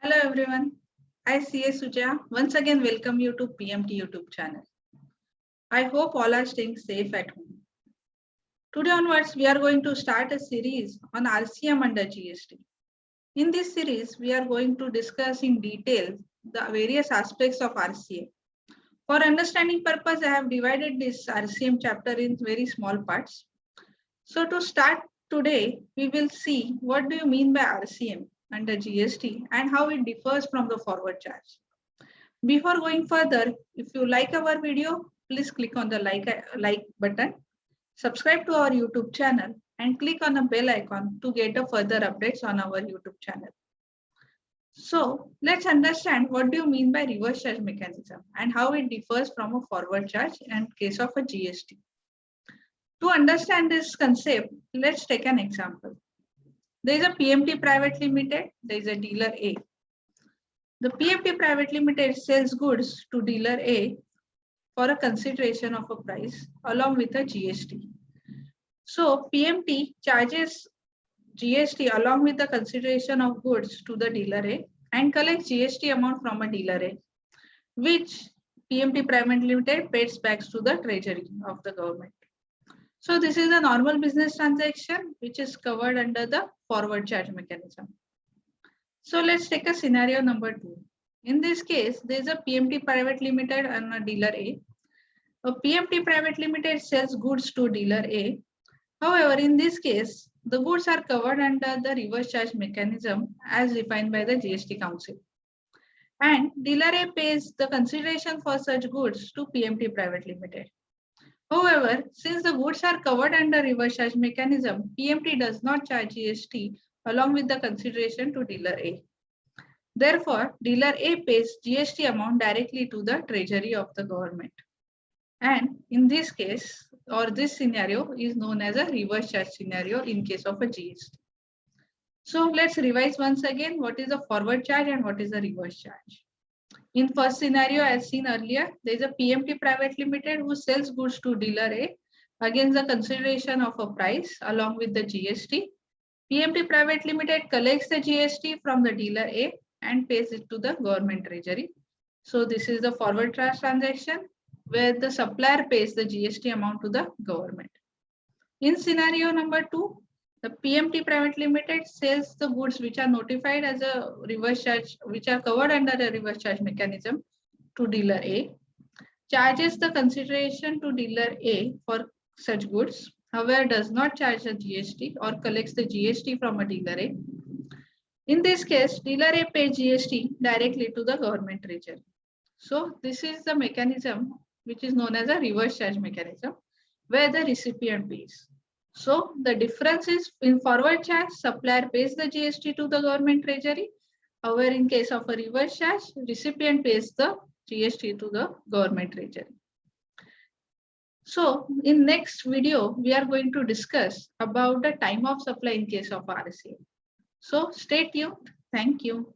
Hello everyone. I CA Suja once again welcome you to PMT YouTube channel. I hope all are staying safe at home. Today onwards, we are going to start a series on RCM under GST. In this series, we are going to discuss in detail the various aspects of RCM. For understanding purpose, I have divided this RCM chapter in very small parts. So to start today, we will see what do you mean by RCM under GST and how it differs from the forward charge. Before going further, if you like our video, please click on the like button, subscribe to our YouTube channel and click on the bell icon to get the further updates on our YouTube channel. So let's understand what do you mean by reverse charge mechanism and how it differs from a forward charge in case of a GST. To understand this concept, let's take an example. There is a PMT Private Limited, there is a dealer A. The PMT Private Limited sells goods to dealer A for a consideration of a price along with a GST. So PMT charges GST along with the consideration of goods to the dealer A and collects GST amount from a dealer A, which PMT Private Limited pays back to the treasury of the government. So this is a normal business transaction which is covered under the forward charge mechanism. So let's take a scenario number 2. In this case, there is a PMT Private Limited and a dealer A. A PMT Private Limited sells goods to dealer A. However, in this case, the goods are covered under the reverse charge mechanism as defined by the GST Council. And dealer A pays the consideration for such goods to PMT Private Limited. However, since the goods are covered under reverse charge mechanism, PMT does not charge GST along with the consideration to dealer A. Therefore, dealer A pays GST amount directly to the treasury of the government. And in this case, or this scenario is known as a reverse charge scenario in case of a GST. So let's revise once again what is a forward charge and what is a reverse charge. In first scenario, as seen earlier, there is a PMT Private Limited who sells goods to dealer A against the consideration of a price along with the GST. PMT Private Limited collects the GST from the dealer A and pays it to the government treasury. So this is the forward charge transaction where the supplier pays the GST amount to the government. In scenario number 2, the PMT Private Limited sells the goods which are notified as a reverse charge, which are covered under a reverse charge mechanism to dealer A, charges the consideration to dealer A for such goods, however does not charge the GST or collects the GST from a dealer A. In this case, dealer A pays GST directly to the government treasury. So this is the mechanism which is known as a reverse charge mechanism where the recipient pays. So the difference is in forward charge, supplier pays the GST to the government treasury. However, in case of a reverse charge, recipient pays the GST to the government treasury. So in next video, we are going to discuss about the time of supply in case of RCM. So stay tuned. Thank you.